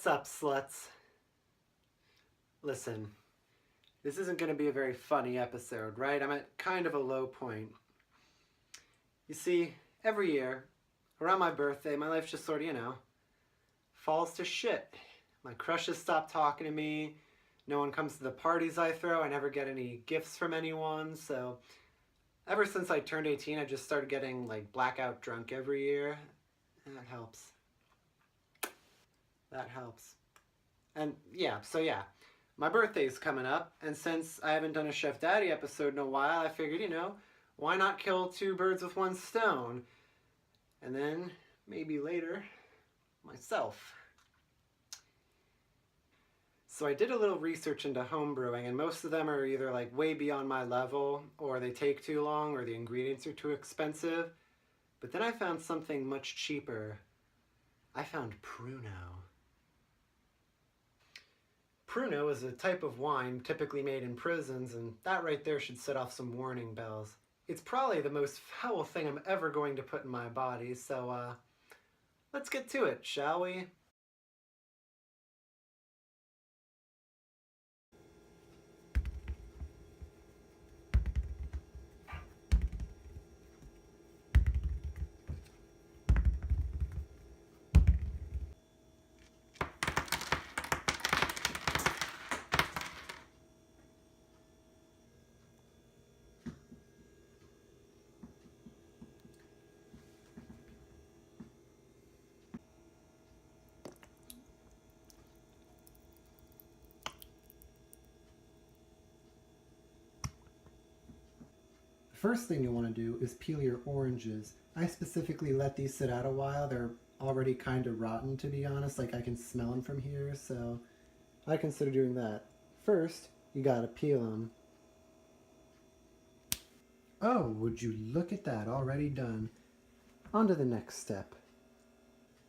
What's up, sluts? Listen, this isn't going to be a very funny episode, right? I'm at kind of a low point. You see, every year, around my birthday, my life just sort of, falls to shit. My crushes stop talking to me. No one comes to the parties I throw. I never get any gifts from anyone. So ever since I turned 18, I just started getting like blackout drunk every year. And that helps. That helps. And yeah, my birthday's coming up, and since I haven't done a Chef Daddy episode in a while, I figured, why not kill two birds with one stone? And then, maybe later, myself. So I did a little research into home brewing, and most of them are either like way beyond my level, or they take too long, or the ingredients are too expensive. But then I found something much cheaper. I found pruno. Pruno is a type of wine typically made in prisons, and that right there should set off some warning bells. It's probably the most foul thing I'm ever going to put in my body, so let's get to it, shall we? First thing you want to do is peel your oranges. I specifically let these sit out a while. They're already kind of rotten, to be honest. Like, I can smell them from here, so I consider doing that. First, you gotta peel them. Oh, would you look at that, already done. On to the next step.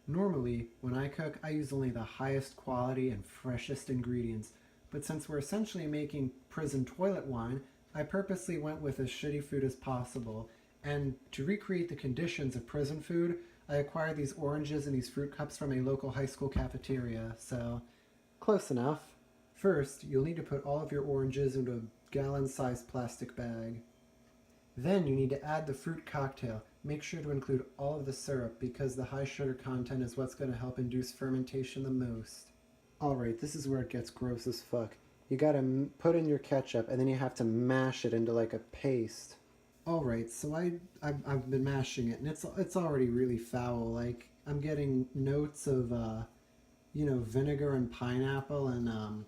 Normally, when I cook, I use only the highest quality and freshest ingredients, but since we're essentially making prison toilet wine, I purposely went with as shitty food as possible, and to recreate the conditions of prison food, I acquired these oranges and these fruit cups from a local high school cafeteria, so close enough. First, you'll need to put all of your oranges into a gallon-sized plastic bag. Then you need to add the fruit cocktail. Make sure to include all of the syrup because the high sugar content is what's going to help induce fermentation the most. Alright, this is where it gets gross as fuck. You gotta put in your ketchup and then you have to mash it into like a paste. Alright, so I've been mashing it and it's already really foul. Like, I'm getting notes of, vinegar and pineapple and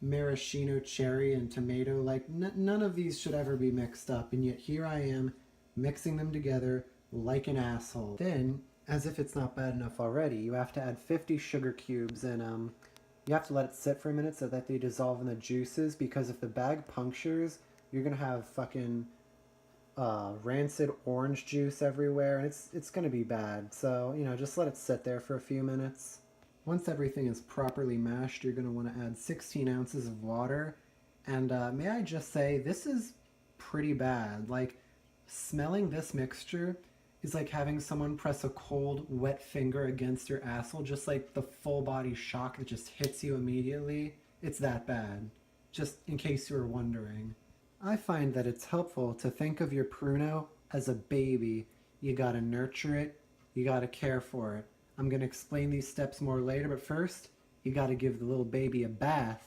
maraschino cherry and tomato. Like, none of these should ever be mixed up, and yet here I am mixing them together like an asshole. Then, as if it's not bad enough already, you have to add 50 sugar cubes and you have to let it sit for a minute so that they dissolve in the juices, because if the bag punctures, you're gonna have fucking rancid orange juice everywhere, and it's gonna be bad. So, just let it sit there for a few minutes. Once everything is properly mashed, you're gonna wanna add 16 ounces of water, and may I just say, this is pretty bad. Like, smelling this mixture is like having someone press a cold, wet finger against your asshole, just like the full body shock that just hits you immediately. It's that bad, just in case you were wondering. I find that it's helpful to think of your pruno as a baby. You gotta nurture it, you gotta care for it. I'm gonna explain these steps more later, but first, you gotta give the little baby a bath.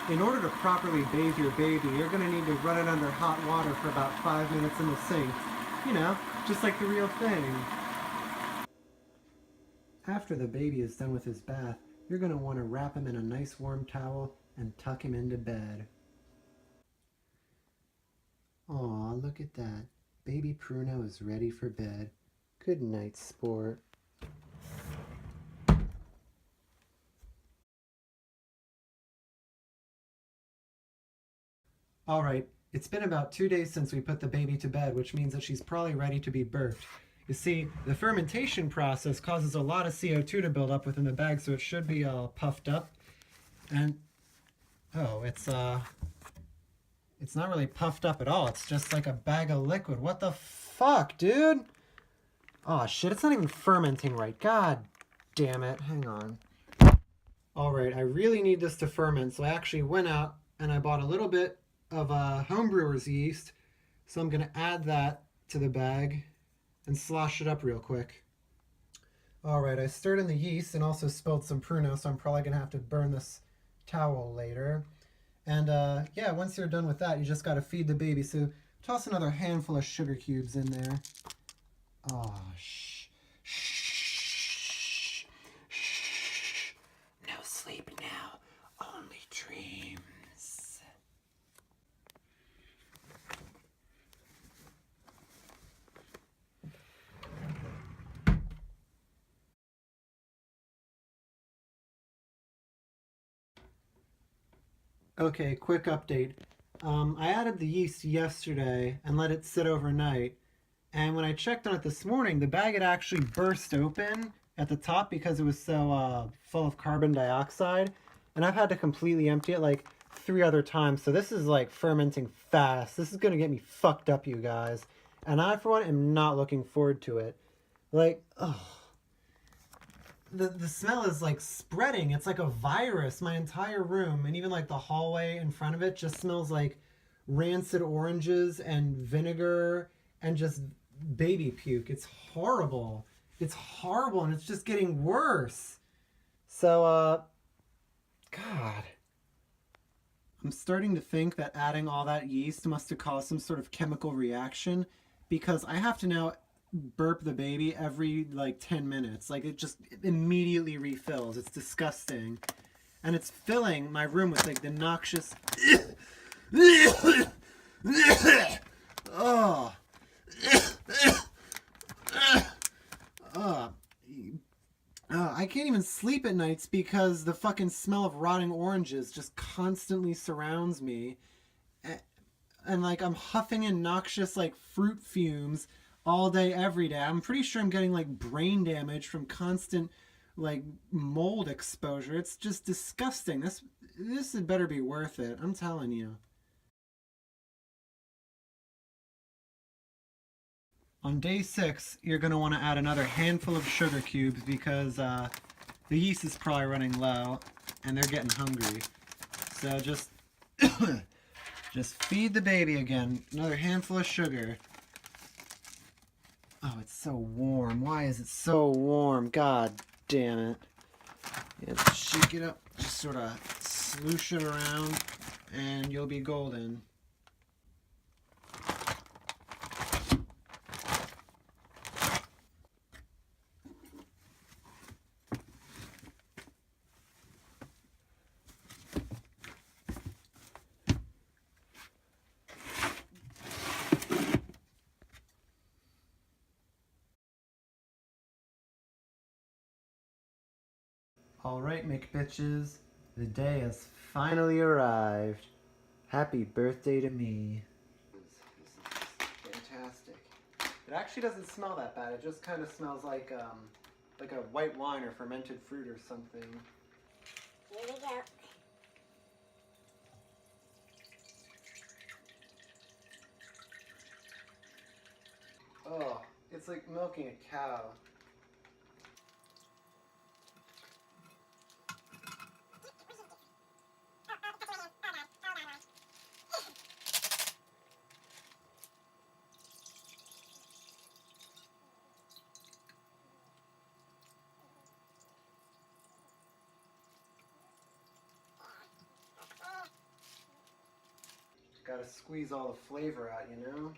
In order to properly bathe your baby, you're gonna need to run it under hot water for about 5 minutes in the sink. Just like the real thing. After the baby is done with his bath, you're going to want to wrap him in a nice warm towel and tuck him into bed. Aw, look at that. Baby Pruno is ready for bed. Good night, sport. Alright, it's been about 2 days since we put the baby to bed, which means that she's probably ready to be birthed. You see, the fermentation process causes a lot of CO2 to build up within the bag, so it should be all puffed up. And, oh, it's not really puffed up at all. It's just like a bag of liquid. What the fuck, dude? Oh shit, it's not even fermenting right. God damn it. Hang on. Alright, I really need this to ferment, so I actually went out and I bought a little bit of homebrewer's yeast. So I'm going to add that to the bag and slosh it up real quick. Alright, I stirred in the yeast and also spilled some pruno, so I'm probably going to have to burn this towel later. And yeah, once you're done with that, you just got to feed the baby. So toss another handful of sugar cubes in there. Oh, shh. Shh. Shh. No sleep now. Only dreams. Okay, quick update. I added the yeast yesterday and let it sit overnight. And when I checked on it this morning, the bag had actually burst open at the top because it was so full of carbon dioxide. And I've had to completely empty it like 3 other times. So this is like fermenting fast. This is going to get me fucked up, you guys. And I, for one, am not looking forward to it. Like, ugh. The smell is like spreading. It's like a virus. My entire room and even like the hallway in front of it just smells like rancid oranges and vinegar and just baby puke. It's horrible. It's horrible and it's just getting worse. So, God. I'm starting to think that adding all that yeast must have caused some sort of chemical reaction because I have to now burp the baby every like 10 minutes. Like it just immediately refills. It's disgusting. And it's filling my room with like the noxious oh. I can't even sleep at nights because the fucking smell of rotting oranges just constantly surrounds me. And like I'm huffing in noxious like fruit fumes all day, every day. I'm pretty sure I'm getting like brain damage from constant like mold exposure. It's just disgusting. This had better be worth it. I'm telling you. On day 6, you're going to want to add another handful of sugar cubes because the yeast is probably running low and they're getting hungry. So just just feed the baby again. Another handful of sugar. Oh, it's so warm. Why is it so warm? God damn it. Yeah, shake it up. Just sort of sloosh it around and you'll be golden. Alright, McBitches, the day has finally arrived. Happy birthday to me. This is fantastic. It actually doesn't smell that bad. It just kind of smells like a white wine or fermented fruit or something. Here we go. Oh, it's like milking a cow. Gotta squeeze all the flavor out, you know?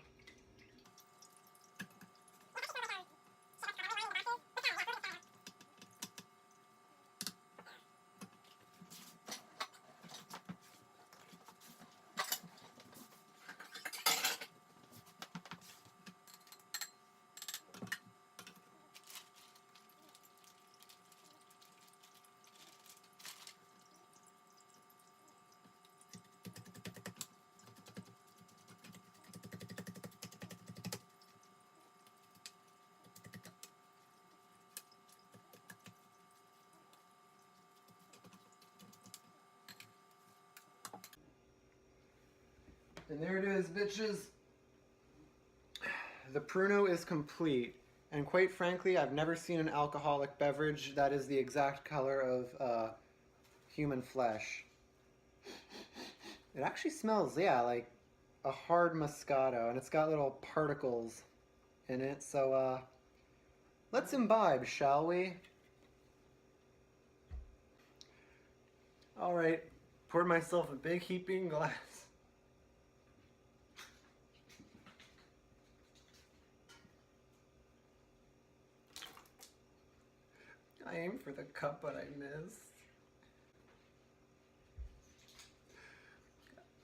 And there it is, bitches. The pruno is complete. And quite frankly, I've never seen an alcoholic beverage that is the exact color of human flesh. It actually smells, yeah, like a hard Moscato, and it's got little particles in it. So let's imbibe, shall we? All right, poured myself a big heaping glass. I aimed for the cup, but I missed.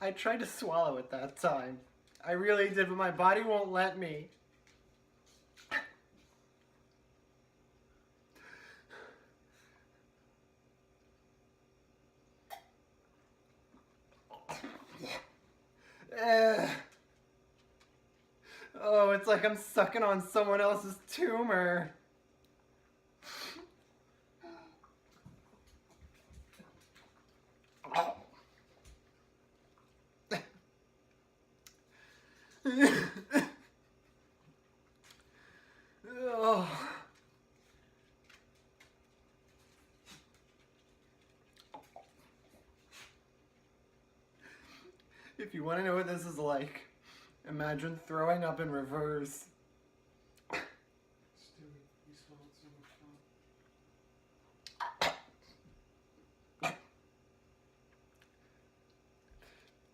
I tried to swallow it that time. I really did, but my body won't let me. Ugh. Oh, it's like I'm sucking on someone else's tumor. Oh. If you want to know what this is like, imagine throwing up in reverse. Stewie, you swallowed so much fun.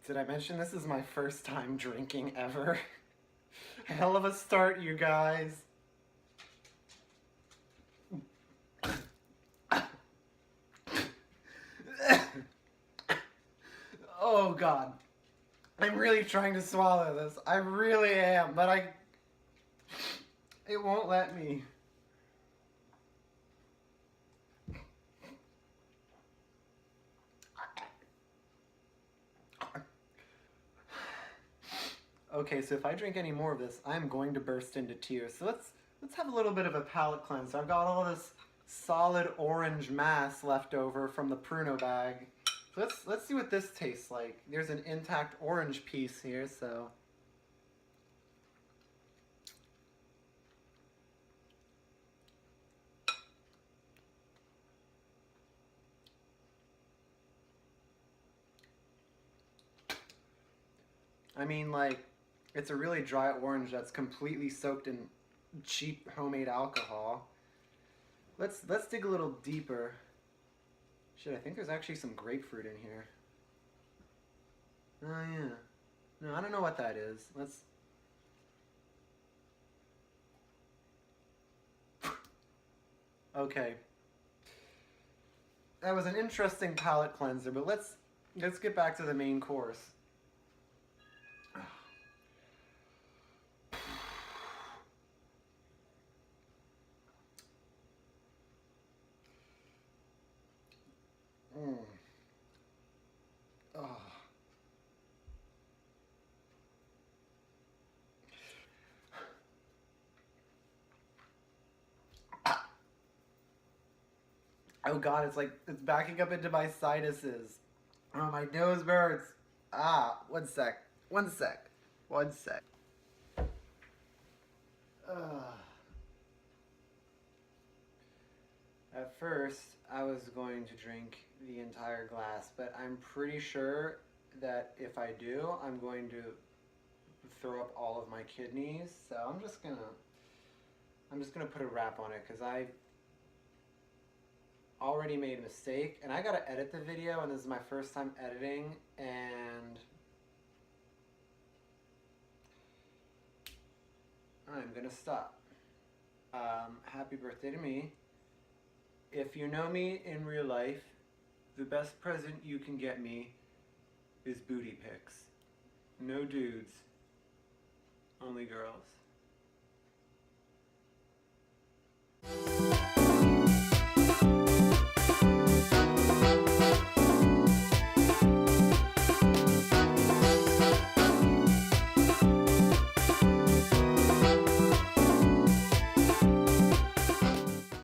Did I mention this is my first time drinking ever? Hell of a start, you guys. Oh God. I'm really trying to swallow this. I really am, but it won't let me. Okay, so if I drink any more of this, I'm going to burst into tears. So let's have a little bit of a palate cleanse. I've got all this solid orange mass left over from the pruno bag. So let's see what this tastes like. There's an intact orange piece here, so. I mean, like, it's a really dry orange that's completely soaked in cheap homemade alcohol. Let's dig a little deeper. Shit, I think there's actually some grapefruit in here. Oh yeah. No, I don't know what that is. Let's. Okay. That was an interesting palate cleanser, but let's get back to the main course. Mm. Oh. Oh God, it's backing up into my sinuses. Oh, my nose burns. Ah, one sec. At first, I was going to drink the entire glass, but I'm pretty sure that if I do, I'm going to throw up all of my kidneys. So I'm just gonna put a wrap on it because I already made a mistake, and I gotta edit the video, and this is my first time editing, and I'm gonna stop. Happy birthday to me. If you know me in real life, the best present you can get me is booty pics. No dudes, only girls.